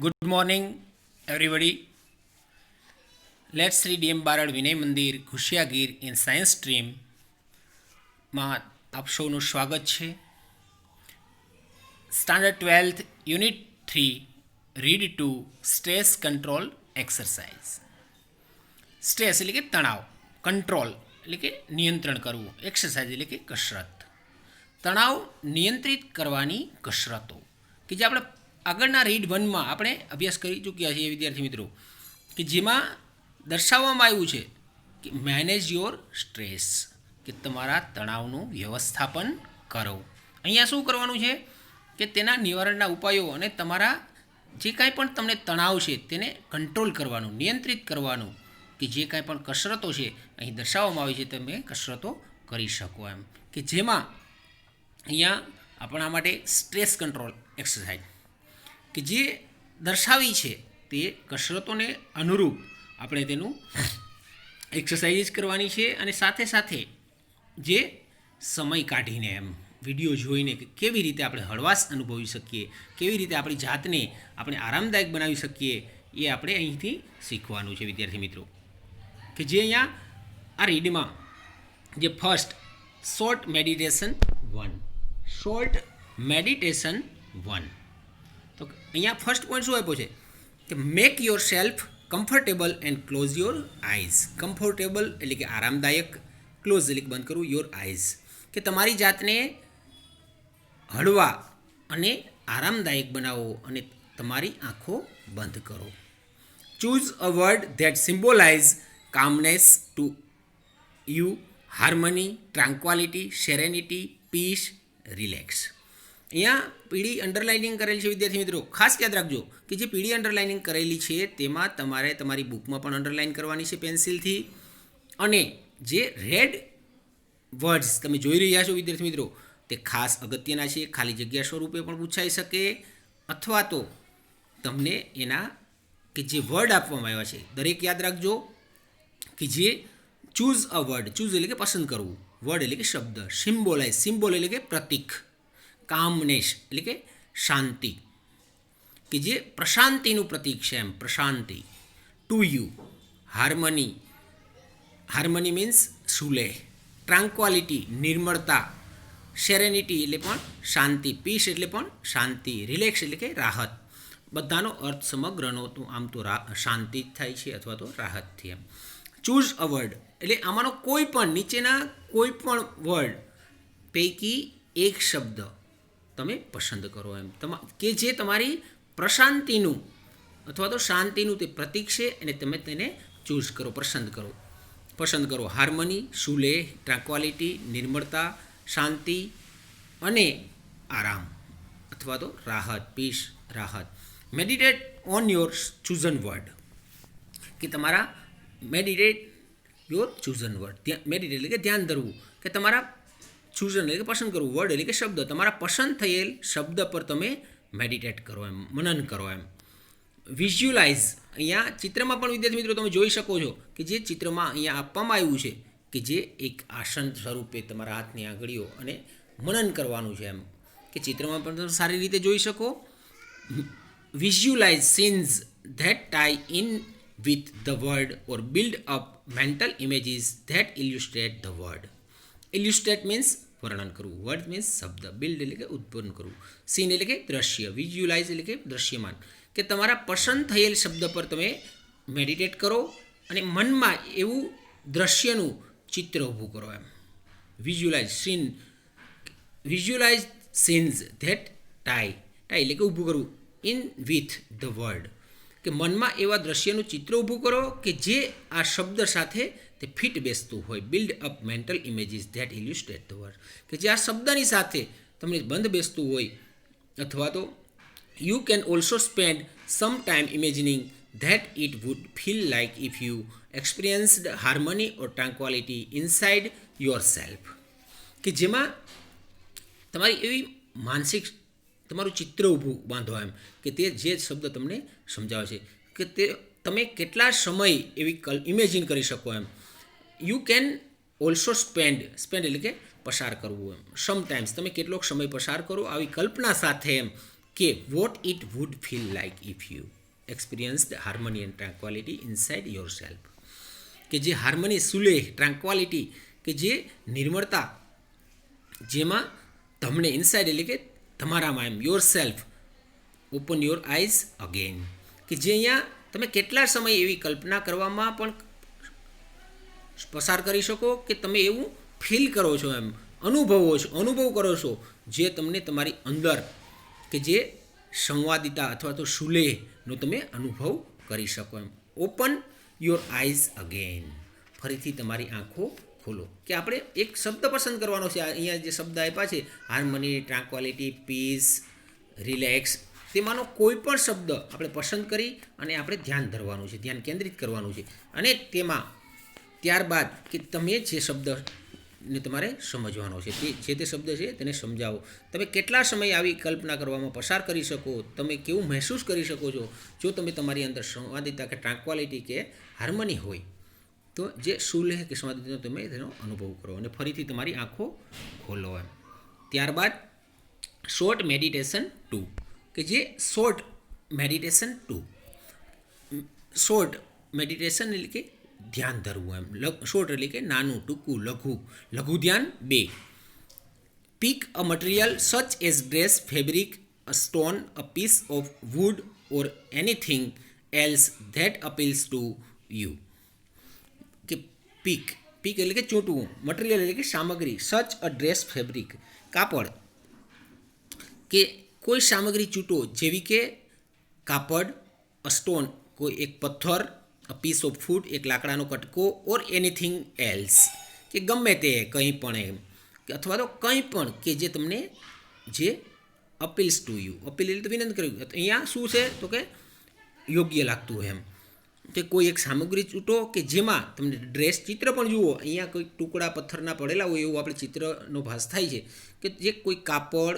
Good morning, everybody. Let's read DM Barad Vinay Mandir Khushiagir in Science Stream. માં આપ સૌનું સ્વાગત છે. Standard 12th unit 3 read to stress control exercise. Stress એટલે કે તણાવ, કંટ્રોલ એટલે કે નિયંત્રણ કરવું, એક્સરસાઇઝ એટલે કે કસરત. તણાવ નિયંત્રિત કરવાની કસરતો કે જે આપણે આગળના રીડ 1માં આપણે અભ્યાસ કરી ચૂક્યા છીએ વિદ્યાર્થી મિત્રો, કે જેમાં દર્શાવવામાં આવ્યું છે કે મેનેજ યોર સ્ટ્રેસ, કે તમારા તણાવનું વ્યવસ્થાપન કરો. અહીંયા શું કરવાનું છે કે તેના નિવારણના ઉપાયો અને તમારા જે કાંઈ પણ તમને તણાવ છે તેને કંટ્રોલ કરવાનું, નિયંત્રિત કરવાનું, કે જે કાંઈ પણ કસરતો છે અહીં દર્શાવવામાં આવી છે તમે કસરતો કરી શકો એમ, કે જેમાં અહીંયા આપણા માટે સ્ટ્રેસ કંટ્રોલ એક્સરસાઇઝ કે જે દર્શાવી છે તે કસરતોને અનુરૂપ આપણે તેનું એક્સરસાઇઝ કરવાની છે, અને સાથે સાથે જે સમય કાઢીને એમ વિડીયો જોઈને કે કેવી રીતે આપણે હળવાશ અનુભવી શકીએ, કેવી રીતે આપણી જાતને આપણે આરામદાયક બનાવી શકીએ, એ આપણે અહીંથી શીખવાનું છે વિદ્યાર્થી મિત્રો. કે જે અહીંયા આ રીડમાં જે ફર્સ્ટ શોર્ટ મેડિટેશન 1 તો અહીંયા ફર્સ્ટ પોઈન્ટ શું આપ્યો છે કે make yourself comfortable and close your eyes. Comfortable એટલે કે આરામદાયક, ક્લોઝ એટલે કે બંધ કરવું, યોર આઈઝ કે તમારી જાતને હળવા અને આરામદાયક બનાવો અને તમારી આંખો બંધ કરો. Choose a word that symbolize calmness to you, harmony, tranquillity, serenity, peace, relax. અહીંયા પીળી અંડરલાઇનિંગ કરેલી છે વિદ્યાર્થી મિત્રો, ખાસ યાદ રાખજો કે જે પીળી અંડરલાઇનિંગ કરેલી છે તેમાં તમારે તમારી બુકમાં પણ અંડરલાઇન કરવાની છે પેન્સિલથી, અને જે રેડ વર્ડ્સ તમે જોઈ રહ્યા છો વિદ્યાર્થી મિત્રો તે ખાસ અગત્યના છે, ખાલી જગ્યા સ્વરૂપે પણ પૂછાઈ શકે, અથવા તો તમને એના કે જે વર્ડ આપવામાં આવ્યા છે દરેક યાદ રાખજો કે જે ચૂઝ અ વર્ડ, ચૂઝ એટલે કે પસંદ કરવું, વર્ડ એટલે કે શબ્દ, સિમ્બોલાઇઝ, સિમ્બોલ એટલે કે પ્રતીક, કામનેસ એટલે કે શાંતિ, કે જે પ્રશાંતિનું પ્રતીક છે એમ, પ્રશાંતિ. To you, harmony, harmony means સુલેહ, ટ્રાન્ક્વાલિટી નિર્મળતા, સેરેનિટી એટલે પણ શાંતિ, પીસ એટલે પણ શાંતિ, રિલેક્સ એટલે કે રાહત. બધાનો અર્થ સમગ્રનો તો આમ તો શાંતિ જ થાય છે અથવા તો રાહતથી એમ. ચૂઝ અ વર્ડ એટલે આમાંનો કોઈ પણ નીચેના કોઈ પણ વર્ડ પૈકી એક શબ્દ તમે પસંદ કરો એમ, કે જે તમારી પ્રશાંતિનું અથવા તો શાંતિનું તે પ્રતીક છે, અને તમે તેને ચૂઝ કરો, પસંદ કરો. હાર્મની, સુલેહ, ટ્રાન્ક્વાલિટી, નિર્મળતા, શાંતિ અને આરામ અથવા તો રાહત, પીસ, રાહત. મેડિટેટ ઓન યોર ચૂઝન વર્ડ, કે તમારા મેડિટેટ યોર ચૂઝન વર્ડ, મેડિટેટ એટલે કે ધ્યાન ધરવું, કે તમારા ચૂઝન એટલે કે પસંદ કરવું, વર્ડ એટલે કે શબ્દ, તમારા પસંદ થયેલ શબ્દ પર તમે મેડિટેટ કરો એમ, મનન કરો એમ. વિઝ્યુલાઇઝ, અહીંયા ચિત્રમાં પણ વિદ્યાર્થી મિત્રો તમે જોઈ શકો છો કે જે ચિત્રમાં અહીંયા આપવામાં આવ્યું છે કે જે એક આસન સ્વરૂપે તમારા હાથની આંગળીઓ અને મનન કરવાનું છે એમ, કે ચિત્રમાં પણ તમે સારી રીતે જોઈ શકો. Visualise scenes that tie in with the word or build up mental images that illustrate the word. Illustrate means વર્ણન કરવું, વર્ડ મીન્સ શબ્દ, બિલ્ડ એટલે કે ઉત્પન્ન કરવું, સીન એટલે કે દ્રશ્ય, વિઝ્યુલાઇઝ એટલે કે દ્રશ્યમાન, કે તમારા પસંદ થયેલ શબ્દ પર તમે મેડિટેટ કરો અને મનમાં એવું દ્રશ્યનું ચિત્ર ઊભું કરો એમ. વિઝ્યુલાઇઝ સીન્સ ધેટ ટાઈ એટલે કે ઊભું કરવું, ઇન વિથ ધ વર્ડ, કે મનમાં એવા દ્રશ્યનું ચિત્ર ઊભું કરો કે જે આ શબ્દ સાથે તે ફિટ બેસતું હોય. Build up mental images that illustrate the word, કે જે આ શબ્દની સાથે તમને બંધ બેસતું હોય. અથવા તો you can also spend some time imagining that it would feel like if you experienced harmony or tranquillity inside your self, કે જેમાં તમારી એવી માનસિક તમારું ચિત્ર ઊભું બાંધો એમ, કે તે જે શબ્દ તમને સમજાવે છે કે તે તમે કેટલા સમય એવી ઇમેજિન કરી શકો એમ. યુ કેન ઓલ્સો સ્પેન્ડ એટલે કે પસાર કરવું એમ, સમટાઈમ્સ તમે કેટલોક સમય પસાર કરો આવી કલ્પના સાથે એમ કે what it would feel like if you experienced harmony and tranquillity inside your self. કે જે હાર્મની, સુલેહ, ટ્રાન્ક્વાલિટી, કે જે નિર્મળતા, જેમાં તમને ઇનસાઇડ એટલે કે તમારામાં એમ your self, open your eyes again, કે જે અહીંયા તમે કેટલા સમય એવી કલ્પના કરવામાં પણ પસાર કરી શકો કે તમે એવું ફીલ કરો છો, એમ અનુભવ કરો છો, જે તમને તમારી અંદર કે જે સંવાદિતા અથવા તો સુલેહનો તમે અનુભવ કરી શકો એમ. ઓપન યોર આઈઝ અગેન, ફરીથી તમારી આંખો ખોલો. કે આપણે એક શબ્દ પસંદ કરવાનો છે. અહીંયા જે શબ્દ આપ્યા છે, હાર્મની, ટ્રાન્ક્વાલિટી, પીસ, રિલેક્સ, તેમાંનો કોઈ પણ શબ્દ આપણે પસંદ કરી અને આપણે ધ્યાન ધરવાનું છે, ધ્યાન કેન્દ્રિત કરવાનું છે. અને તેમાં ત્યારબાદ કે તમે જે શબ્દને તમારે સમજવાનો છે, તે શબ્દ છે તેને સમજાવો. તમે કેટલા સમય આવી કલ્પના કરવામાં પસાર કરી શકો, તમે કેવું મહેસૂસ કરી શકો છો જો તમે તમારી અંદર સંવાદિતા કે ટ્રાન્ક્વાલિટી કે હાર્મની હોય, તો જે સુલેહ કે સંવાદિતાનો તમે તેનો અનુભવ કરો અને ફરીથી તમારી આંખો ખોલો એમ. ત્યારબાદ શોર્ટ મેડિટેશન 2, કે જે શોર્ટ મેડિટેશન 2, શોર્ટ મેડિટેશન એટલે કે ધ્યાન ધરવું એમ. શોર્ટ એટલે કે નાનું, ટૂંકું, લઘુ ધ્યાન 2. Pick a material such as dress, fabric, a stone, a piece of wood or anything else that appeals to you. કે પીક એટલે કે ચોંટવું, મટીરિયલ એટલે કે સામગ્રી, સચ અ ડ્રેસ, ફેબ્રિક, કાપડ, કે કોઈ સામગ્રી ચૂંટો જેવી કે કાપડ, અ સ્ટોન, કોઈ એક પથ્થર, અ પીસ ઓફ ફૂડ, એક લાકડાનો કટકો, ઓર એનીથિંગ એલ્સ, કે ગમે તે કંઈ પણ એમ, કે અથવા તો કંઈ પણ કે જે તમને જે અપીલ્સ ટુ યુ, અપીલ એટલે તો વિનંતી કર્યું, અહીંયા શું છે તો કે યોગ્ય લાગતું હોય એમ. કે કોઈ એક સામગ્રી ચૂંટો કે જેમાં તમને ડ્રેસ, ચિત્ર પણ જુઓ, અહીંયા કોઈ ટુકડા પથ્થરના પડેલા હોય એવું આપણે ચિત્રનો ભાસ થાય છે, કે જે કોઈ કાપડ,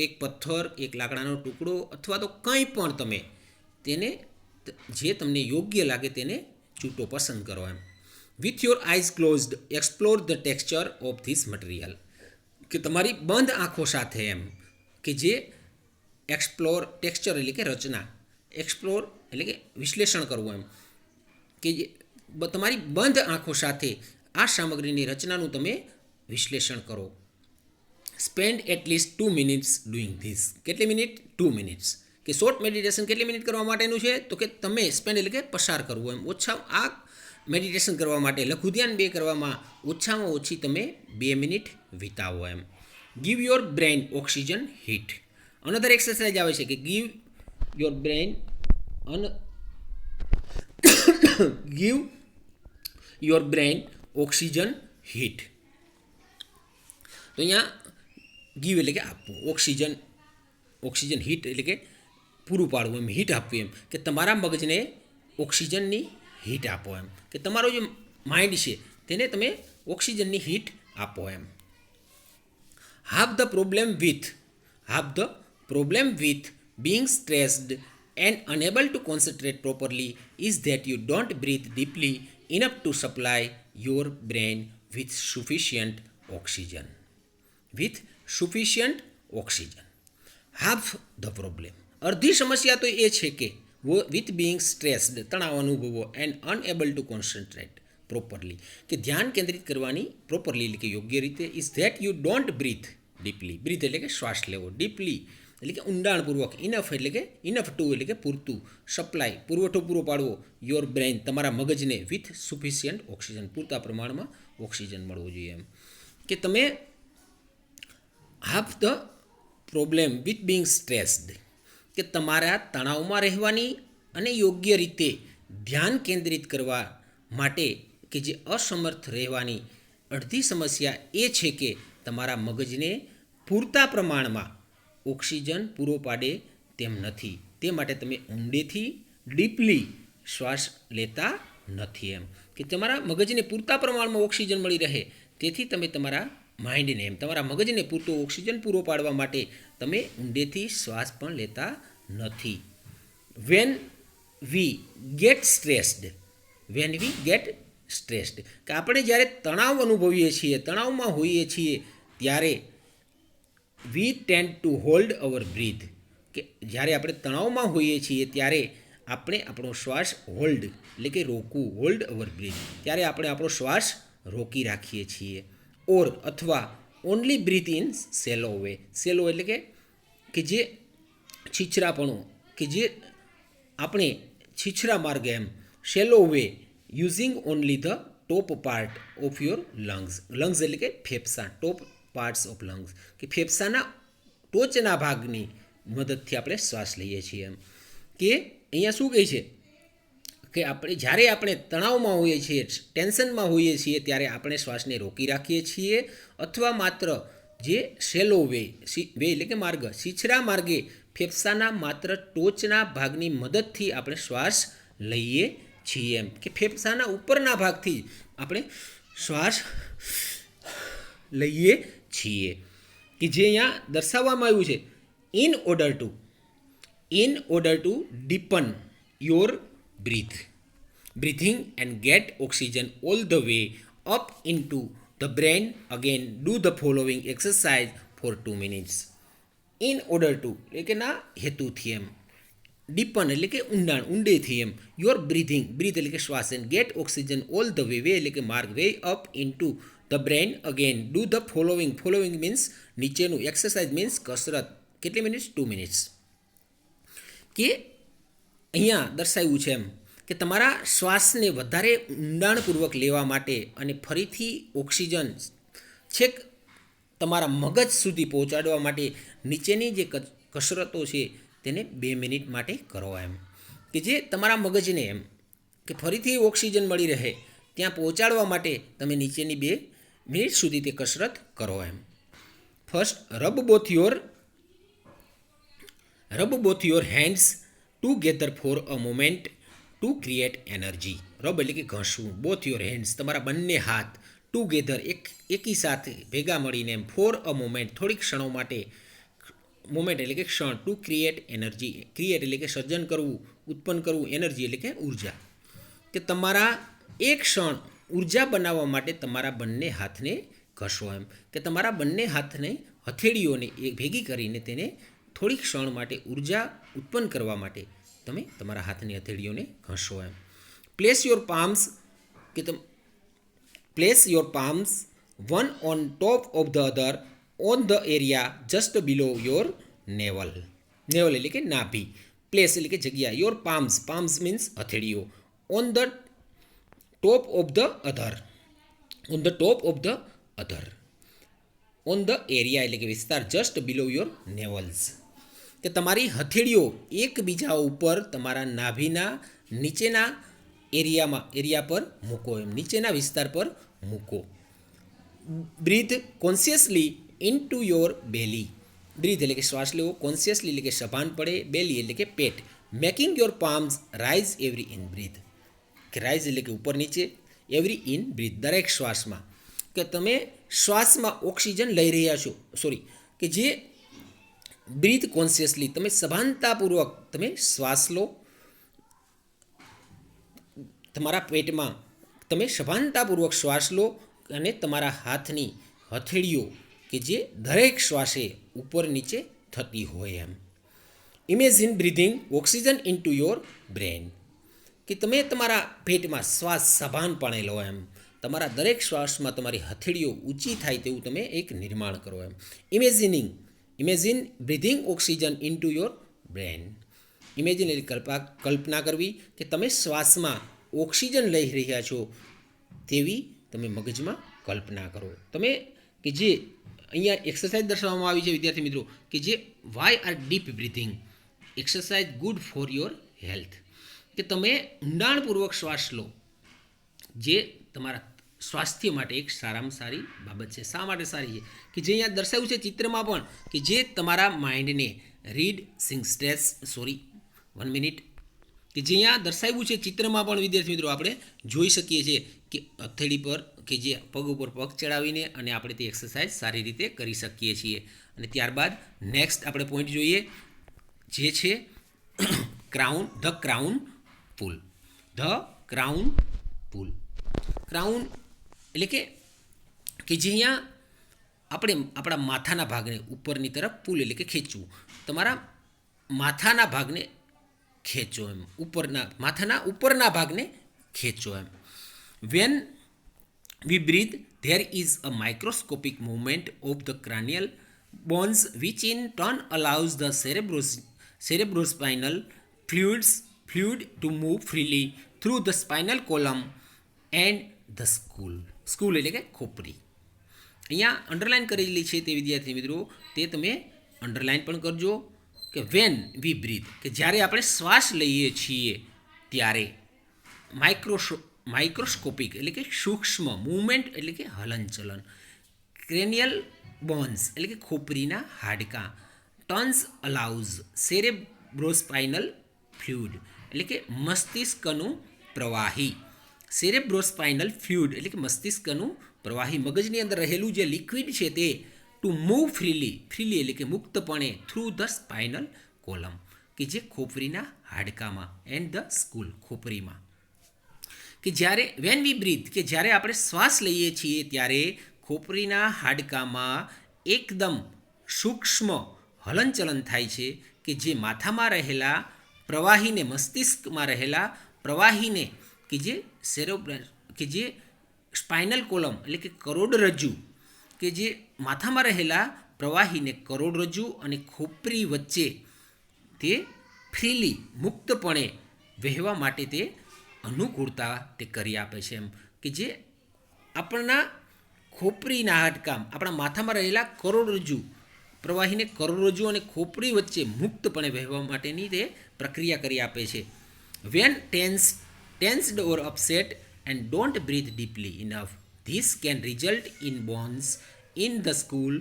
એક પથ્થર, એક લાકડાનો ટુકડો, અથવા તો કંઈ પણ તમે તેને જે તમને યોગ્ય લાગે તેને ચૂંટો, પસંદ કરો એમ. With your eyes closed explore the texture of this material, કે તમારી બંધ આંખો સાથે એમ, કે જે એક્સપ્લોર, ટેક્સચર એટલે કે રચના, એક્સપ્લોર એટલે કે વિશ્લેષણ કરવું એમ, કે જે તમારી બંધ આંખો સાથે આ સામગ્રીની રચનાનું તમે વિશ્લેષણ કરો. Spend at least 2 minutes doing this. કેટલી મિનિટ? 2 મિનિટ્સ. કે શોર્ટ મેડિટેશન કેટલી મિનિટ કરવા માટેનું છે તો કે તમે સ્પેન્ડ એટલે કે પસાર કરવું એમ. આ મેડિટેશન કરવા માટે, લઘુ ધ્યાન 2 કરવામાં ઓછામાં ઓછી તમે 2 મિનિટ વિતાવો એમ. Give your brain oxygen hit. Another exercise આવે છે કે give your brain give your brain oxygen hit. તો અહીંયા ગીવ એટલે કે આપવું, ઓક્સિજન હીટ એટલે કે પૂરું પાડવું એમ, હીટ આપવું એમ, કે તમારા મગજને ઓક્સિજનની હીટ આપો એમ, કે તમારો જે માઇન્ડ છે તેને તમે ઓક્સિજનની હીટ આપો એમ. Half the problem with being stressed and unable to concentrate properly is that you don't breathe deeply enough to supply your brain with sufficient oxygen. Half the problem. અડધી સમસ્યા તો એ છે કે વિથ બિંગ સ્ટ્રેસ્ડ, તણાવ અનુભવો, and unable to concentrate properly, કે ધ્યાન કેન્દ્રિત કરવાની પ્રોપરલી એટલે કે યોગ્ય રીતે, is that you don't breathe deeply. Breathe એટલે કે શ્વાસ લેવો, ડીપલી એટલે કે ઊંડાણપૂર્વક, ઇનફ એટલે કે ઇનફ ટુ એટલે કે પૂરતું, સપ્લાય પુરવઠો પૂરો પાડવો, યોર બ્રેઇન તમારા મગજને વિથ સુફિશિયન્ટ ઓક્સિજન, પૂરતા પ્રમાણમાં ઓક્સિજન મળવું જોઈએ એમ. કે તમે half the problem with Bing stressed, કે તમારા તણાવમાં રહેવાની અને યોગ્ય રીતે ધ્યાન કેન્દ્રિત કરવા માટે કે જે અસમર્થ રહેવાની અડધી સમસ્યા એ છે કે તમારા મગજને પૂરતા પ્રમાણમાં ઓક્સિજન પૂરો પાડે તેમ નથી. તે માટે તમે ઊંડેથી ડીપલી શ્વાસ લેતા નથી એમ, કે તમારા મગજને પૂરતા પ્રમાણમાં ઓક્સિજન મળી રહે તેથી તમે તમારા માઇન્ડને એમ, તમારા મગજને પૂરતો ઓક્સિજન પૂરો પાડવા માટે તમે ઊંડેથી શ્વાસ પણ લેતા નથી. વેન વી ગેટ સ્ટ્રેસ્ડ, કે આપણે જ્યારે તણાવ અનુભવીએ છીએ, તણાવમાં હોઈએ છીએ ત્યારે we tend to hold our breath, કે જ્યારે આપણે તણાવમાં હોઈએ છીએ ત્યારે આપણે આપણો શ્વાસ હોલ્ડ એટલે કે રોકવું, હોલ્ડ અવર બ્રીથ, ત્યારે આપણે આપણો શ્વાસ રોકી રાખીએ છીએ. ઓર અથવા only breathe in shallow way. Shallow એટલે કે જે છીછરાપણું, કે જે આપણે છીછરા માર્ગે એમ, shallow way using only the top part of your lungs. Lungs એટલે કે ફેફસા, ટોપ પાર્ટ્સ ઓફ લંગ્સ, કે ફેફસાના ટોચના ભાગની મદદથી આપણે શ્વાસ લઈએ છીએ. એમ કે અહીંયા શું કહે છે કે આપણે જ્યારે આપણે તણાવમાં હોઈએ છીએ, ટેન્શનમાં હોઈએ છીએ, ત્યારે આપણે શ્વાસને રોકી રાખીએ છીએ અથવા માત્ર જે શેલો વે એટલે કે માર્ગ, છીછરા માર્ગે ફેફસાના માત્ર ટોચના ભાગની મદદથી આપણે શ્વાસ લઈએ છીએ. એમ કે ફેફસાના ઉપરના ભાગથી આપણે શ્વાસ લઈએ છીએ, કે જે અહીંયા દર્શાવવામાં આવ્યું છે. In order to deepen your breathing and get oxygen all the way up into the brain, again do the following exercise for 2 minutes. In order to એટલે કે ના હેતુથી એમ, ડીપન એટલે કે ઊંડાણ, ઊંડેથી એમ, યોર બ્રીથ એટલે કે શ્વાસ, and gate oxygen all the way એટલે કે માર્ગ, way up into the brain, again do the following means નીચેનું, એક્સરસાઇઝ મીન્સ કસરત, કેટલી મિનિટ્સ? 2 મિનિટ્સ. કે અહીંયા દર્શાવ્યું છે એમ કે તમારા શ્વાસને વધારે ઊંડાણપૂર્વક લેવા માટે અને ફરીથી ઓક્સિજન છેક તમારા મગજ સુધી પહોંચાડવા માટે નીચેની જે કસરતો છે તેને 2 મિનિટ માટે કરો. એમ કે જે તમારા મગજને એમ કે ફરીથી ઓક્સિજન મળી રહે ત્યાં પહોંચાડવા માટે તમે નીચેની 2 મિનિટ સુધી તે કસરત કરો. એમ first, rub both your hands together for a moment to create energy. Rub એટલે કે ઘસવું, બોથ યોર હેન્ડ્સ એટલે બંને હાથ, ટુગેધર એકી સાથે ભેગા મળીને, એમ ફોર અ મોમેન્ટ થોડીક ક્ષણો માટે, મોમેન્ટ એટલે કે ક્ષણ, ટુ ક્રિએટ એનર્જી, ક્રિએટ એટલે કે સર્જન કરવું, ઉત્પન્ન કરવું, એનર્જી એટલે કે ઉર્જા, કે તમારા એક ક્ષણ ઉર્જા બનાવવા માટે તમારા બંને હાથને ઘસો. એમ કે તમારા બંને હાથને હથેળીઓને ભેગી કરીને તેને થોડીક ક્ષણ માટે ઉર્જા ઉત્પન્ન કરવા માટે તમે તમારા હાથની હથેળીઓને ઘસો. એમ place your palms one on top of the other on the area just below your navel એટલે કે નાભી, પ્લેસ એટલે કે જગ્યા, યોર પામ્સ મીન્સ હથેળીઓ, on the top of the other on the area એટલે કે વિસ્તાર, જસ્ટ બિલો યોર નેવલ્સ, કે તમારી હથેળીઓ એકબીજા ઉપર તમારા નાભીના નીચેના એરિયા પર મૂકો. એમ નીચેના વિસ્તાર પર મૂકો. Breathe consciously into your belly. Breathe એટલે કે શ્વાસ લેવો, કોન્શિયસલી એટલે કે સભાનપણે, બેલી એટલે કે પેટ, making your palms rise every in breath, કે રાઇઝ એટલે કે ઉપર નીચે, એવરી ઇન બ્રીથ દરેક શ્વાસમાં, કે તમે શ્વાસમાં ઓક્સિજન લઈ રહ્યા છો, કે જે બ્રીથ કોન્શિયસલી તમે સભાનતાપૂર્વક તમે શ્વાસ લો, તમારા પેટમાં તમે સભાનતાપૂર્વક શ્વાસ લો અને તમારા હાથની હથેળીઓ કે જે દરેક શ્વાસે ઉપર નીચે થતી હોય. એમ imagine breathing oxygen into your brain, કે તમે તમારા પેટમાં શ્વાસ સભાનપણે લો. એમ તમારા દરેક શ્વાસમાં તમારી હથેળીઓ ઊંચી થાય તેવું તમે એક નિર્માણ કરો. એમ imagine breathing oxygen into your brain. Imagine એટલે કલ્પના કરવી કે તમે શ્વાસમાં ઓક્સિજન લઈ રહ્યા છો તેવી તમે મગજમાં કલ્પના કરો. તમે કે જે અહીંયા એક્સરસાઇઝ દર્શાવવામાં આવી છે વિદ્યાર્થી મિત્રો, કે જે why are deep breathing exercise good for your health, કે તમે ઊંડાણપૂર્વક શ્વાસ લો જે તમારા સ્વાસ્થ્ય માટે એક સારામાં સારી બાબત છે. શા માટે સારી છે? કે જે અહીંયા દર્શાવ્યું છે ચિત્રમાં પણ, કે જે તમારા માઇન્ડને કે જે અહીંયા દર્શાવ્યું છે ચિત્રમાં પણ વિદ્યાર્થી મિત્રો આપણે જોઈ શકીએ છીએ કે હથેળી પર કે જે પગ ઉપર પગ ચડાવીને અને આપણે તે એક્સરસાઇઝ સારી રીતે કરી શકીએ છીએ. અને ત્યારબાદ નેક્સ્ટ આપણે પોઈન્ટ જોઈએ જે છે ધ ક્રાઉન પુલ. ક્રાઉન એટલે કે જે અહીંયા આપણે આપણા માથાના ભાગને ઉપરની તરફ પુલ એટલે કે ખેંચવું. તમારા માથાના ભાગને ખેંચો એમ, માથાના ઉપરના ભાગને ખેંચો એમ. When we breathe, there is a microscopic movement of the cranial bones which in turn allows the cerebrospinal fluid to move freely through the spinal column and the skull એટલે કે ખોપરી. અહીંયા અંડરલાઇન કરેલી છે તે વિદ્યાર્થી મિત્રો તે તમે અંડરલાઇન પણ કરજો કે વેન વી બ્રીથ, કે જ્યારે આપણે શ્વાસ લઈએ છીએ ત્યારે માઇક્રોસ્કોપિક એટલે કે સૂક્ષ્મ મૂવમેન્ટ એટલે કે હલનચલન, ક્રેનિયલ બોન્સ એટલે કે ખોપરીના હાડકાં, ટર્ન્સ અલાઉઝ સેરેબ્રોસ્પાઇનલ ફ્લુઇડ એટલે કે મસ્તિષ્કનું પ્રવાહી, સેરેબ્રોસ્પાઇનલ ફ્લુઇડ એટલે કે મસ્તિષ્કનું પ્રવાહી, મગજની અંદર રહેલું જે લિક્વિડ છે તે ટુ મૂવ ફ્રીલી એટલે કે મુક્તપણે થ્રુ ધ સ્પાઇનલ કોલમ, કે જે ખોપરીના હાડકામાં એન્ડ ધ સ્કુલ ખોપરીમાં. કે જ્યારે વેન વી બ્રીથ, કે જ્યારે આપણે શ્વાસ લઈએ છીએ ત્યારે ખોપરીના હાડકામાં એકદમ સૂક્ષ્મ હલનચલન થાય છે કે જે માથામાં રહેલા પ્રવાહીને, મસ્તિષ્કમાં રહેલા પ્રવાહીને કે જે સ્પાઇનલ કોલમ એટલે કે કરોડરજ્જુ, કે જે માથામાં રહેલા પ્રવાહીને કરોડરજ્જુ અને ખોપરી વચ્ચે તે ફ્રીલી મુક્તપણે વહેવા માટે તે અનુકૂળતા તે કરી આપે છે એમ, કે જે આપણા ખોપરીના હાડકાં, આપણા માથામાં રહેલા કરોડરજ્જુ પ્રવાહીને કરોડરજ્જુ અને ખોપરી વચ્ચે મુક્તપણે વહેવા માટેની તે પ્રક્રિયા કરી આપે છે. When tensed or upset and don't breathe deeply enough, this can result in bones in the skull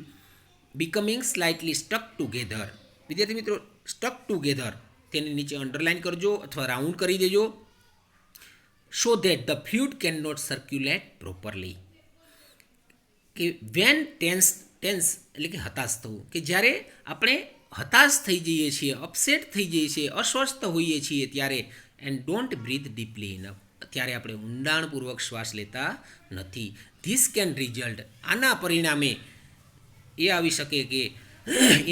becoming slightly stuck together. વિદ્યાર્થી મિત્રો, સ્ટક ટુગેધર તેની નીચે અંડરલાઇન કરજો અથવા રાઉન્ડ કરી દેજો. so that the fluid cannot circulate properly. કે van tense એટલે કે હતાશ થવું, કે જ્યારે આપણે હતાશ થઈ જઈએ છીએ, અપસેટ થઈ જઈએ છીએ, અસ્વસ્થ હોઈએ છીએ ત્યારે and don't breathe deeply enough, ત્યારે આપણે ઊંડાણપૂર્વક શ્વાસ લેતા નથી. ધીસ કેન રિઝલ્ટ, આના પરિણામે એ આવી શકે કે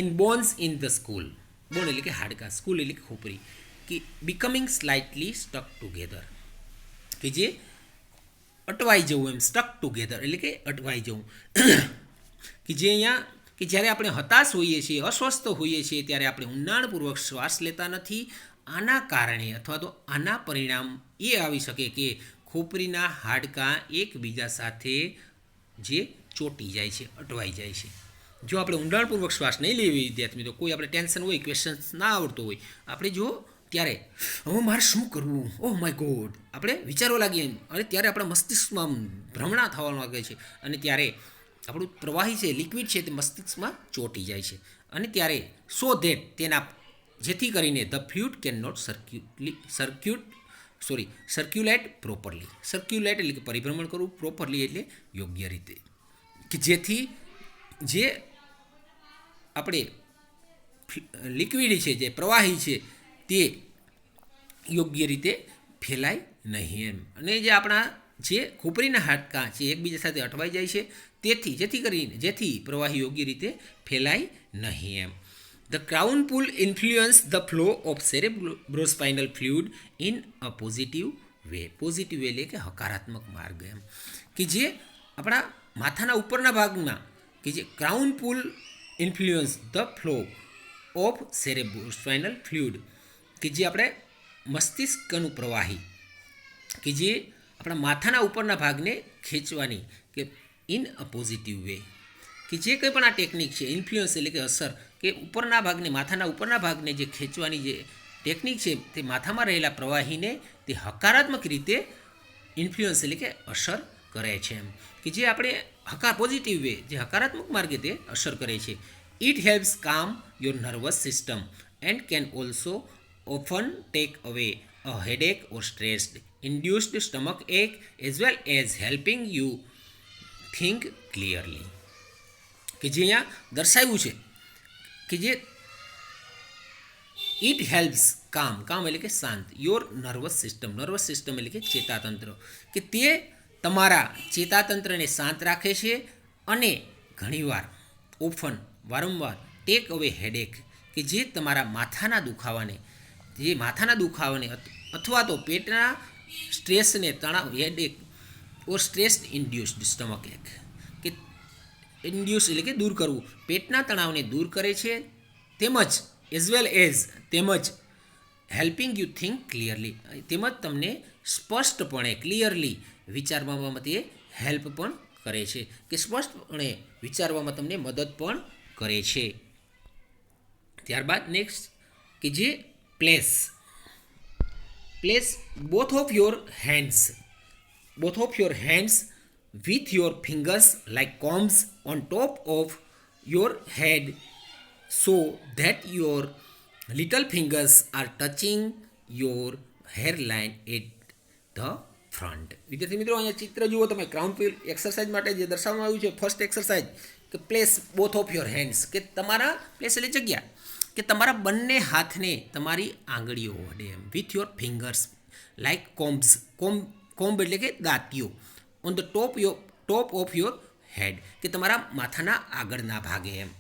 in bones in the skull, bone એટલે કે હાડકા, સ્કૂલ એટલે કે ખોપરી, કે બિકમિંગ સ્લાઇટલી સ્ટક ટુગેધર, કે જે અટવાઈ જવું એમ, સ્ટક ટુગેધર એટલે કે અટવાઈ જવું. કે જે અહીંયા કે જ્યારે આપણે હતાશ હોઈએ છીએ, અસ્વસ્થ હોઈએ છીએ ત્યારે આપણે ઊંડાણપૂર્વક શ્વાસ લેતા નથી. આના કારણે અથવા તો આના પરિણામ એ આવી શકે કે ખોપરીના હાડકાં એકબીજા સાથે જે ચોંટી જાય છે, અટવાઈ જાય છે. જો આપણે ઊંડાણપૂર્વક શ્વાસ નહીં લેવી વિદ્યાર્થી મિત્રો, કોઈ આપણે ટેન્શન હોય, ક્વેશ્ચન્સ ના આવડતો હોય, આપણે જો ત્યારે હવે મારે શું કરવું, ઓહ માય ગોડ આપણે વિચારવા લાગીએ અને ત્યારે આપણા મસ્તિષ્કમાં ભ્રમણા થવા લાગે છે અને ત્યારે આપણું પ્રવાહી છે, લિક્વિડ છે તે મસ્તિષ્કમાં ચોંટી જાય છે અને ત્યારે જેથી કરીને the fluid cannot circulate properly. Circulate એટલે કે પરિભ્રમણ કરવું, પ્રોપરલી એટલે યોગ્ય રીતે, કે જેથી જે આપણે લિક્વિડ છે, જે પ્રવાહી છે તે યોગ્ય રીતે ફેલાય નહીં એમ. અને જે આપણા જે ખોપરીના હાડકાં છે એકબીજા સાથે અટવાઈ જાય છે જેથી પ્રવાહી યોગ્ય રીતે ફેલાય નહીં એમ. The crown pull influence the flow of cerebrospinal fluid in a positive way. Positive એટલે કે હકારાત્મક માર્ગ એમ, કે જે આપણા માથાના ઉપરના ભાગમાં કે જે crown pull influence the flow of cerebrospinal fluid, કે જે આપણે મસ્તિષ્કનું પ્રવાહી કે જે આપણા માથાના ઉપરના ભાગને ખેંચવાની કે ઇન અ પોઝિટિવ વે, કે જે કંઈ પણ આ ટેકનિક છે, ઇન્ફ્લુઅન્સ એટલે કે અસર, કે ઉપરના ભાગને, માથાના ઉપરના ભાગને જે ખેંચવાની જે ટેકનિક છે તે માથામાં રહેલા પ્રવાહીને તે હકારાત્મક રીતે ઇન્ફ્લુઅન્સ એટલે કે અસર કરે છે એમ, કે જે આપણે પોઝિટિવ વે, જે હકારાત્મક માર્ગે તે અસર કરે છે. ઇટ હેલ્પ્સ કામ your nervous system and can also often tech અવે અ headache or stressed induced stomach ache as well as helping you think clearly. કે જે અહીંયા દર્શાવ્યું છે કે જે ઇટ હેલ્પ્સ કામ એટલે કે શાંત, યોર નર્વસ સિસ્ટમ એટલે કે ચેતાતંત્ર, કે તે તમારા ચેતાતંત્રને શાંત રાખે છે અને ઘણીવાર વારંવાર ટેક અવે હેડેક કે જે તમારા માથાના દુખાવાને અથવા તો પેટના સ્ટ્રેસને તણાવ હેડેક ઓર સ્ટ્રેસ ઇન્ડ્યુસ્ડ સ્ટમક એક કે ઇન્ડ્યુસ એટલે કે દૂર કરવું, પેટના તણાવને દૂર કરે છે, તેમજ હેલ્પિંગ યુ થિંક ક્લિયરલી, તેમજ તમને સ્પષ્ટપણે ક્લિયરલી વિચારવામાં તે હેલ્પ પણ કરે છે કે સ્પષ્ટપણે વિચારવામાં તમને મદદ પણ કરે છે. ત્યારબાદ નેક્સ્ટ કે જે place both of your hands with your fingers like combs on top of your head so that your little fingers are touching your hairline at the front. વિદ્યાર્થી મિત્રો, અહીંયા ચિત્ર જુઓ તમે, ક્રાઉન પીલ એક્સરસાઇઝ માટે જે દર્શાવવામાં આવ્યું છે ફર્સ્ટ એક્સરસાઇઝ કે place both of your hands, કે તમારા પ્લેસ એટલે જગ્યા, કે તમારા બંને હાથને તમારી આંગળીઓ વડે એમ with your fingers like comb એટલે કે દાંતીઓ on the top of your head, કે તમારા માથાના આગળના ભાગે એમ,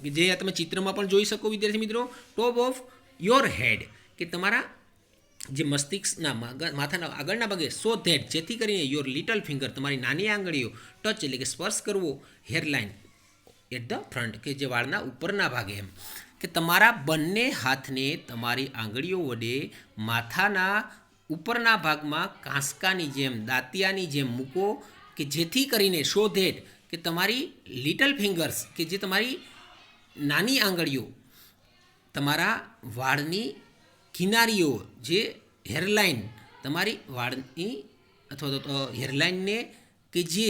કે જે તમે ચિત્રમાં પણ જોઈ શકો વિદ્યાર્થી મિત્રો, ટોપ ઓફ યોર હેડ કે તમારા જે મસ્તિષ્કના માથાના આગળના ભાગે, સો ધેટ જેથી કરીને યોર લિટલ ફિંગર તમારી નાની આંગળીઓ ટચ એટલે કે સ્પર્શ કરવો હેરલાઇન એટ ધ ફ્રન્ટ કે જે વાળના ઉપરના ભાગે એમ, કે તમારા બંને હાથને તમારી આંગળીઓ વડે માથાના ઉપરના ભાગમાં કાંસકાની જેમ દાંતિયાની જેમ મૂકો કે જેથી કરીને સો ધેટ કે તમારી લિટલ ફિંગર્સ કે જે તમારી નાની આંગળીઓ તમારા વાળની કિનારીઓ જે હેરલાઇન તમારી વાળની અથવા તો હેરલાઇનને કે જે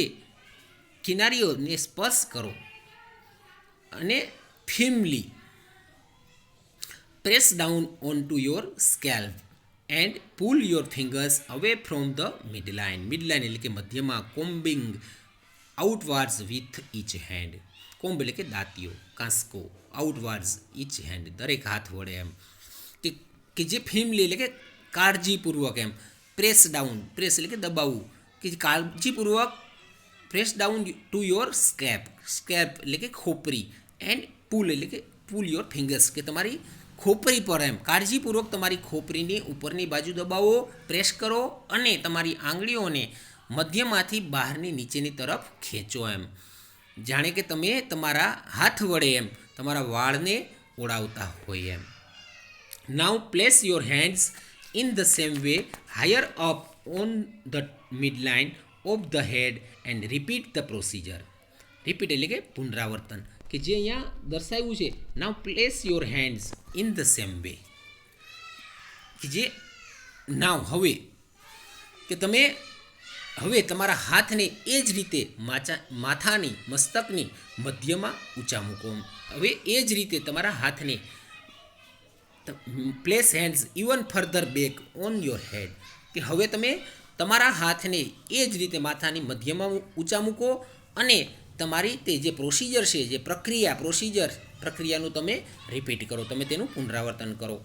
કિનારીઓને સ્પર્શ કરો અને firmly press down on to your scalp and pull your fingers away from the midline એટલે કે મધ્યમાં, combing outwards with each hand, કોમ્બ એટલે કે દાંતીઓ, કાંસકો, outwards each hand દરેક હાથ વડે એમ, કે જે ફિર્મલી એટલે કે કાળજીપૂર્વક એમ, પ્રેસ એટલે કે દબાવવું, કે કાળજીપૂર્વક press down to your scalp એટલે કે ખોપરી, એન્ડ પુલ એટલે કે પુલ યોર ફિંગર્સ કે તમારી ખોપરી પર એમ કાળજીપૂર્વક તમારી ખોપરીની ઉપરની બાજુ દબાવો, પ્રેસ કરો અને તમારી આંગળીઓને મધ્યમાંથી બહારની નીચેની તરફ ખેંચો એમ, જાણે કે તમે તમારા હાથ વડે એમ તમારા વાળને ઓળાવતા હોય એમ. Now place your hands in the same way higher up on the midline of the head and repeat the procedure. Repeat એટલે કે પુનરાવર્તન, કે જે અહીંયા દર્શાવ્યું છે. Now place your hands in the same way, કે જે નાવ હવે કે તમે હવે તમારા હાથને એ જ રીતે માથાની મસ્તકની મધ્યમાં ઊંચા મૂકો. હવે એ જ રીતે તમારા હાથને place hands even further back on your head, કે હવે તમે તમારા હાથને એ જ રીતે માથાની મધ્યમાં ઊંચા મૂકો અને તમારી તે જે પ્રોસિજર છે, જે પ્રક્રિયાનું તમે રિપીટ કરો, તમે તેનું પુનરાવર્તન કરો.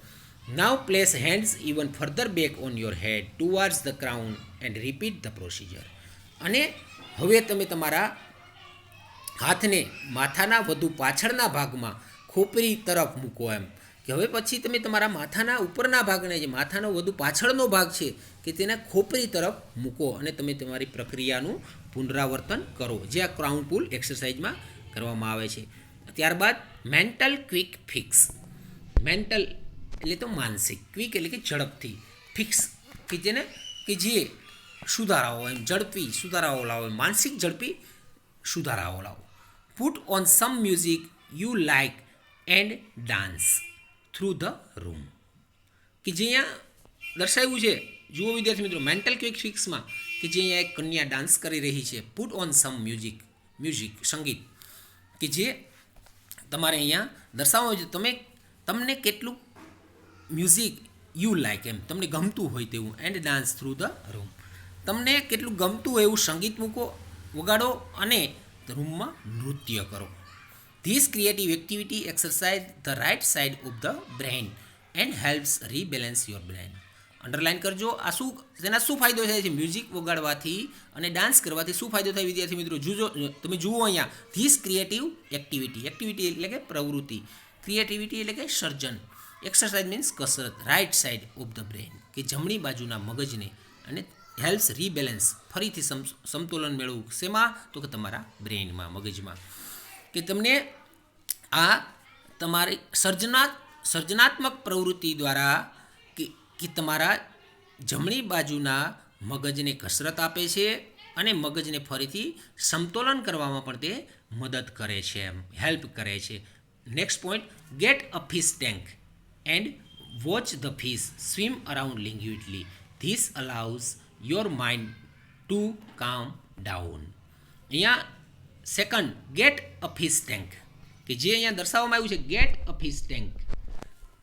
Now place hands even further back on your head towards the crown and repeat the procedure. અને હવે તમે તમારા હાથને માથાના વધુ પાછળના ભાગમાં ખોપરી તરફ મૂકો એમ, કે હવે પછી તમે તમારા માથાના ઉપરના ભાગને જે માથાનો વધુ પાછળનો ભાગ છે કે તેના ખોપરી તરફ મૂકો અને તમે તમારી પ્રક્રિયાનું પુનરાવર્તન કરો, જે આ ક્રાઉન પુલ એક્સરસાઇઝમાં કરવામાં આવે છે. ત્યારબાદ મેન્ટલ ક્વિક ફિક્સ. મેન્ટલ એટલે તો માનસિક, ક્વિક એટલે કે ઝડપથી, ફિક્સ કે જેને કે જે સુધારાઓ એમ ઝડપી સુધારાઓ લાવો, માનસિક ઝડપી સુધારાઓ લાવો. Put on some music you like and dance through the room, કે જે અહીંયા દર્શાવ્યું છે. જુઓ વિદ્યાર્થી મિત્રો, મેન્ટલ ક્વિક ફિક્સમાં કે જે અહીંયા એક કન્યા ડાન્સ કરી રહી છે. પુટ ઓન સમ મ્યુઝિક સંગીત, કે જે તમારે અહીંયા દર્શાવવાનું છે. તમને કેટલું મ્યુઝિક યુ લાઇક એમ તમને ગમતું હોય તેવું, and dance through the room, તમને કેટલું ગમતું હોય એવું સંગીત મૂકો, વગાડો અને રૂમમાં નૃત્ય કરો. This creative activity exercise the right side of the brain and helps rebalance your brain. Underline કરજો. તેના શું ફાયદો થાય છે? મ્યુઝિક વગાડવાથી અને ડાન્સ કરવાથી શું ફાયદો થાય વિદ્યાર્થી મિત્રો? તમે જુઓ અહીંયા, ધીસ ક્રિએટિવ એક્ટિવિટી એટલે કે પ્રવૃત્તિ, ક્રિએટિવિટી એટલે કે સર્જન. એક્સરસાઇઝ મીન્સ કસરત. Right side of the brain કે જમણી બાજુના મગજને, અને હેલ્પ્સ રીબેલેન્સ ફરીથી સમતોલન મેળવવું. શેમાં? તો કે તમારા બ્રેઇનમાં, મગજમાં. કે તમને આ તમારી સર્જનાત્મક પ્રવૃત્તિ દ્વારા કે તમારા જમણી બાજુના મગજને કસરત આપે છે અને મગજને ફરીથી સમતોલન કરવામાં પણ તે મદદ કરે છે, હેલ્પ કરે છે. Next point, get a fish tank and watch the fish swim around languidly. This allows your mind to calm down. અહીંયા second, get a fish tank, કે જે અહીંયા દર્શાવવામાં આવ્યું છે, get a fish tank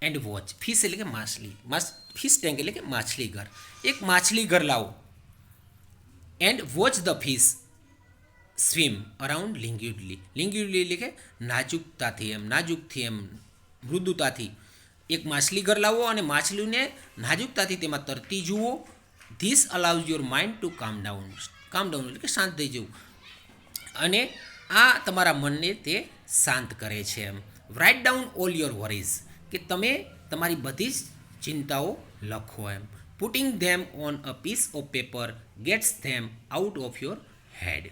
and watch. Fish એટલે કે માછલી, ફિશ ટેન્ક એટલે કે માછલી ઘર. એક માછલી ઘર લાવો. And watch the fish swim around languidly. Languidly એટલે કે નાજુકતાથી, એમ નાજુકથી, એમ મૃદુતાથી એક માછલી ઘર લાવો અને માછલીને નાજુકતાથી તેમાં તરતી જુઓ. This allows your mind to calm down. કામ ડાઉન એટલે કે શાંત થઈ જવું, અને આ તમારા મનને તે શાંત કરે છે. Um write down all your worries, કે તમે તમારી બધી જ ચિંતાઓ લખો. Um putting them on a piece of paper gets them out of your head,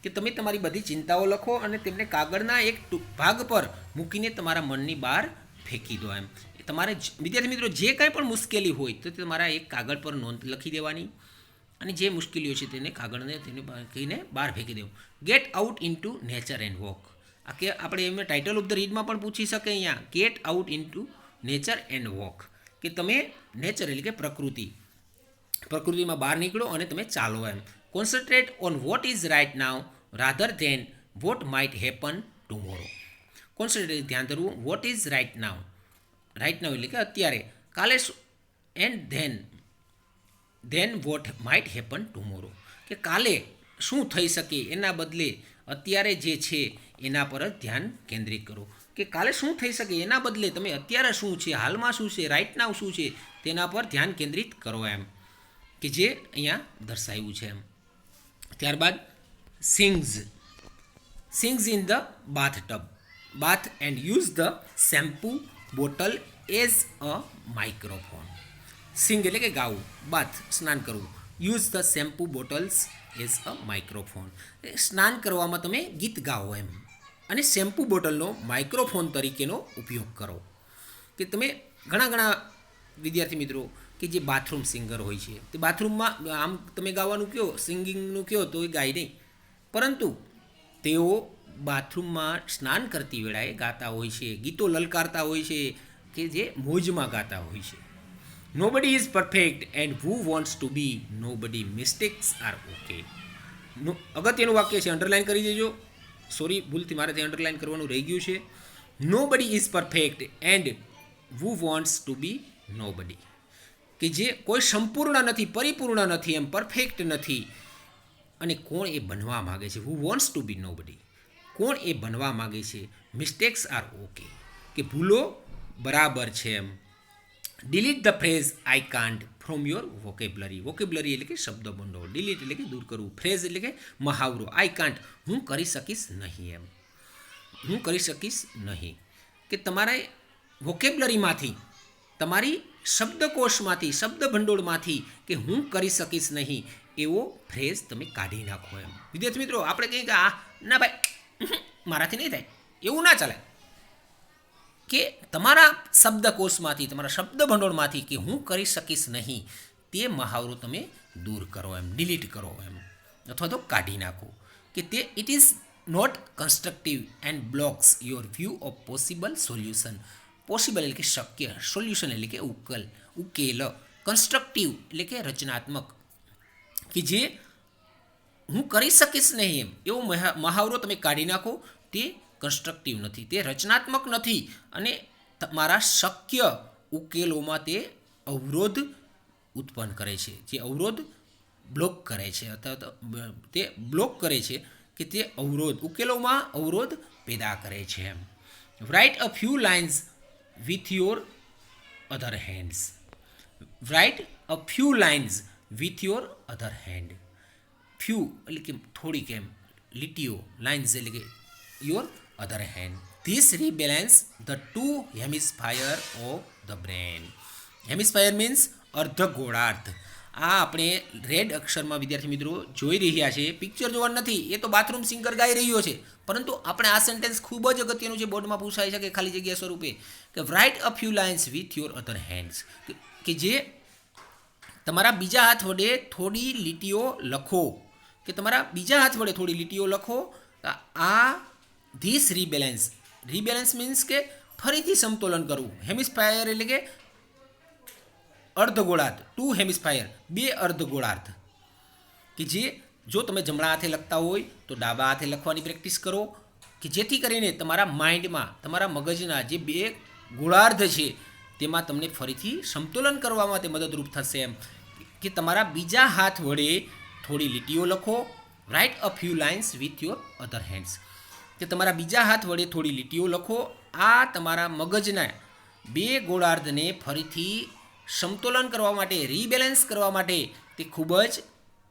કે તમે તમારી બધી ચિંતાઓ લખો અને તેમને કાગળના એક ભાગ પર મૂકીને તમારા મનની બહાર ફેંકી દો. એમ તમારે વિદ્યાર્થી મિત્રો જે કાંઈ પણ મુશ્કેલી હોય તો તમારા એક કાગળ પર નોંધ લખી દેવાની, અને જે મુશ્કેલીઓ છે તેને કાગળને તેને કહીને બહાર ફેંકી દેવું. Get out into nature and walk. આ કે આપણે એમને ટાઇટલ ઓફ ધ રીડમાં પણ પૂછી શકે અહીંયા, get out into nature and walk, કે તમે નેચર એટલે કે પ્રકૃતિમાં બહાર નીકળો અને તમે ચાલો. Um concentrate on what is right now rather than what might happen tomorrow. Concentrate ધ્યાન ધરવું. What is right now, right now એટલે કે અત્યારે, કાલે and then what might happen tomorrow, કે કાલે શું થઈ શકે એના બદલે અત્યારે જે છે એના પર જ ધ્યાન કેન્દ્રિત કરો. કે કાલે શું થઈ શકે એના બદલે તમે અત્યારે શું છે, હાલમાં શું છે, રાઇટ નાવ શું છે તેના પર ધ્યાન કેન્દ્રિત કરો. એમ કે જે અહીંયા દર્શાવ્યું છે. એમ ત્યારબાદ sings in the bathtub, bath and use the shampoo bottle as a microphone. Sing એટલે કે ગાવું, બાથ સ્નાન કરવું, use the shampoo bottles as a microphone. સ્નાન કરવામાં તમે ગીત ગાઓ એમ, અને શેમ્પૂ બોટલનો માઇક્રોફોન તરીકેનો ઉપયોગ કરો. કે તમે ઘણા વિદ્યાર્થી મિત્રો કે જે બાથરૂમ સિંગર હોય છે, તે બાથરૂમમાં આમ તમે ગાવાનું કહો, સિંગિંગનું કહો તો એ ગાય નહીં, પરંતુ તેઓ બાથરૂમમાં સ્નાન કરતી વેળાએ ગાતા હોય છે, ગીતો લલકારતા હોય છે, કે જે મોજમાં ગાતા હોય છે. Nobody is perfect and who wants to be nobody, mistakes are okay. અગત્યનું વાક્ય છે, અંડરલાઇન કરી દેજો. સોરી, ભૂલથી મારેથી અંડરલાઇન કરવાનું રહી ગયું છે. Nobody is perfect and who wants to be nobody, કે જે કોઈ સંપૂર્ણ નથી, પરિપૂર્ણ નથી, એમ પરફેક્ટ નથી, અને કોણ એ બનવા માગે છે. હુ વોન્ટ્સ ટુ બી નોબડી, કોણ એ બનવા માગે છે. મિસ્ટેક્સ આર ઓકે, કે ભૂલો બરાબર છે. Um delete the phrase I can't from your vocabulary. Vocabulary એટલે કે શબ્દ ભંડોળ, ડિલીટ એટલે કે દૂર કરવું, ફ્રેઝ એટલે કે મહાવરો, આઈ કાન્ટ હું કરી શકીશ નહીં. એમ હું કરી શકીશ નહીં, કે તમારે વોકેબ્લરીમાંથી, તમારી શબ્દકોશમાંથી, શબ્દ ભંડોળમાંથી કે હું કરી શકીશ નહીં એવો ફ્રેઝ તમે કાઢી નાખો. એમ વિદ્યાર્થી મિત્રો આપણે કહીએ કે ના ભાઈ મારાથી નહીં થાય, એવું ના ચાલે. કે તમારા શબ્દકોશમાંથી, તમારા શબ્દ ભંડોળમાંથી કે હું કરી શકીશ નહીં તે મહાવરો તમે દૂર કરો, એમ ડિલીટ કરો, એમ અથવા તો કાઢી નાખો. કે તે it is not constructive and blocks your view of possible solution. Possible એટલે કે શક્ય, સોલ્યુશન એટલે કે ઉકેલ, કન્સ્ટ્રક્ટિવ એટલે કે રચનાત્મક, કે જે હું કરી શકીશ નહીં એમ એવો મહાવરો તમે કાઢી નાખો. તે કન્સ્ટ્રક્ટિવ નથી, તે રચનાત્મક નથી, અને તમારા શક્ય ઉકેલોમાં તે અવરોધ ઉત્પન્ન કરે છે, જે અવરોધ બ્લોક કરે છે, અથવા તો તે બ્લોક કરે છે, કે તે ઉકેલોમાં અવરોધ પેદા કરે છે. Um write a few lines with your other hands. Write a few lines with your other hand. Few એટલે કે થોડીક, એમ લીટીઓ, લાઇન્સ એટલે કે your other hand, this rebalance the two hemisphere of the brain. Hemisphere means અર્ધગોળાર્ધ. આ આપણે red અક્ષરમાં વિદ્યાર્થી મિત્રો જોઈ રહ્યા છે. પિક્ચર જોવાનું નથી, એ તો બાથરૂમ સિંગર ગાઈ રહ્યો છે. પરંતુ આપણે આ સેન્ટેન્સ ખૂબ જ અગત્યનું છે, બોર્ડમાં પૂછાય છે કે ખાલી જગ્યા સ્વરૂપે કે right a few lines with your other hands, કે જે તમારા બીજા હાથ વડે થોડી લીટીઓ લખો, કે તમારા બીજા હાથ વડે થોડી લીટીઓ લખો. આ ધીસ રીબેલેન્સ, રીબેલેન્સ મીન્સ કે ફરીથી સમતોલન કરવું. હેમિસ્ફાયર એટલે કે અર્ધગોળાર્ધ, ટુ હેમિસ્ફાયર, બે અર્ધગોળાર્ધ, કે જે જો તમે જમણા હાથે લખતા હોય તો ડાબા હાથે લખવાની પ્રેક્ટિસ કરો, કે જેથી કરીને તમારા માઇન્ડમાં, તમારા મગજના જે બે ગોળાર્ધ છે તેમાં તમને ફરીથી સમતોલન કરવામાં તે મદદરૂપ થશે. એમ કે તમારા બીજા હાથ વડે થોડી લીટીઓ લખો. Right a few lines with your other hands, કે તમારા બીજા હાથ વડે થોડી લીટીઓ લખો. આ તમારા મગજના બે ગોળાર્ધને ફરીથી સમતોલન કરવા માટે, રીબેલેન્સ કરવા માટે તે ખૂબ જ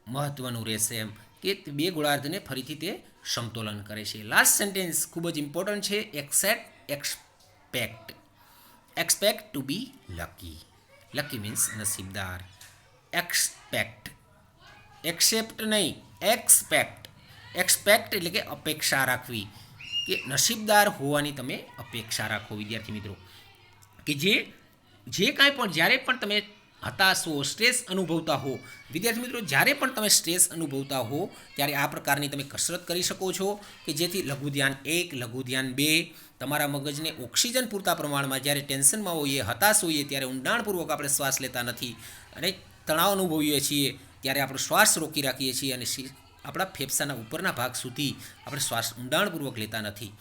મહત્ત્વનું રહેશે. એમ કે બે ગોળાર્ધને ફરીથી તે સમતોલન કરે છે. લાસ્ટ સેન્ટેન્સ ખૂબ જ ઇમ્પોર્ટન્ટ છે. એક્સપેક્ટ ટુ બી લકી. લકી મીન્સ નસીબદાર. એક્સેપ્ટ નહીં, એક્સપેક્ટ એટલે કે અપેક્ષા રાખવી, કે નસીબદાર હોવાની તમે અપેક્ષા રાખો વિદ્યાર્થી મિત્રો. કે જે કાંઈ પણ, જ્યારે પણ તમે હતાશ હો, સ્ટ્રેસ અનુભવતા હો, વિદ્યાર્થી મિત્રો જ્યારે પણ તમે સ્ટ્રેસ અનુભવતા હો ત્યારે આ પ્રકારની તમે કસરત કરી શકો છો, કે જેથી લઘુ ધ્યાન 1, લઘુ ધ્યાન 2 તમારા મગજને ઓક્સિજન પૂરતા પ્રમાણમાં, જ્યારે ટેન્શનમાં હોઈએ, હતાશ હોઈએ ત્યારે ઊંડાણપૂર્વક આપણે શ્વાસ લેતા નથી, અને તણાવ અનુભવીએ છીએ ત્યારે આપણો શ્વાસ રોકી રાખીએ છીએ, અને આપણા ફેફસાના ઉપરના ભાગ સુધી આપણે શ્વાસ ઊંડાણપૂર્વક લેતા નથી.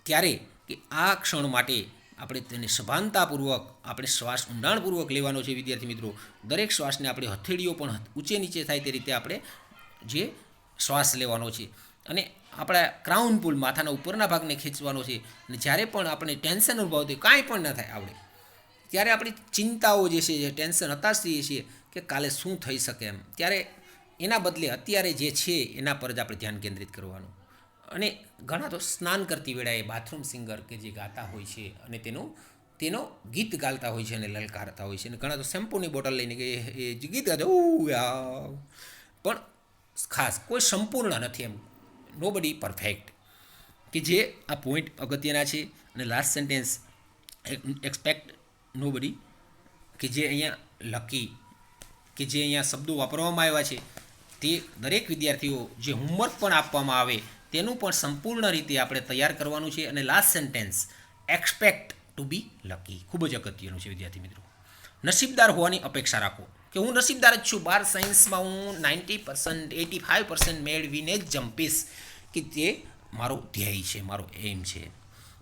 ત્યારે કે આ ક્ષણ માટે આપણે તેને સભાનતાપૂર્વક આપણે શ્વાસ ઊંડાણપૂર્વક લેવાનો છે વિદ્યાર્થી મિત્રો. દરેક શ્વાસને આપણે હથેળીઓ પણ ઊંચે નીચે થાય તે રીતે આપણે જે શ્વાસ લેવાનો છે, અને આપણા ક્રાઉન પુલ, માથાના ઉપરના ભાગને ખેંચવાનો છે. અને જ્યારે પણ આપણે ટેન્શન અનુભવતી, કાંઈ પણ ન થાય આવડે, ત્યારે આપણી ચિંતાઓ જે છે, જે ટેન્શન, હતાશ થઈએ છીએ કે કાલે શું થઈ શકે એમ, ત્યારે એના બદલે અત્યારે જે છે એના પર જ આપણે ધ્યાન કેન્દ્રિત કરવાનું. અને ઘણા તો સ્નાન કરતી વેળાએ બાથરૂમ સિંગર કે જે ગાતા હોય છે અને તેનો ગીત ગાતા હોય છે અને લલકારતા હોય છે, અને ઘણા તો શેમ્પૂની બોટલ લઈને કે એ ગીત ગાતા પણ ખાસ કોઈ સંપૂર્ણ નથી. એમ નો બડી પરફેક્ટ, કે જે આ પોઈન્ટ અગત્યના છે. અને લાસ્ટ સેન્ટેન્સ એક્સપેક્ટ નો બડી, કે જે અહીંયા લકી, કે જે અહીંયા શબ્દો વાપરવામાં આવ્યા છે તે દરેક વિદ્યાર્થીઓ જે હોમવર્ક પણ આપવામાં આવે તેનું પણ સંપૂર્ણ રીતે આપણે તૈયાર કરવાનું છે. અને લાસ્ટ સેન્ટેન્સ એક્સપેક્ટ ટુ બી લકી ખૂબ જ અગત્યનું છે વિદ્યાર્થી મિત્રો. નસીબદાર હોવાની અપેક્ષા રાખો, કે હું નસીબદાર જ છું, બાર સાયન્સમાં હું 90%, 85% મેળવીને જ જંપીશ, કે તે મારો ધ્યેય છે, મારો એમ છે,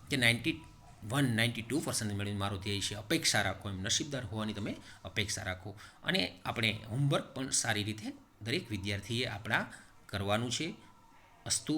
કે 92% મેળવીને મારો ધ્યેય છે. અપેક્ષા રાખો, એમ નસીબદાર હોવાની તમે અપેક્ષા રાખો. અને આપણે હોમવર્ક પણ સારી રીતે દરેક વિદ્યાર્થીએ આપણા કરવાનું છે. અસ્તુ.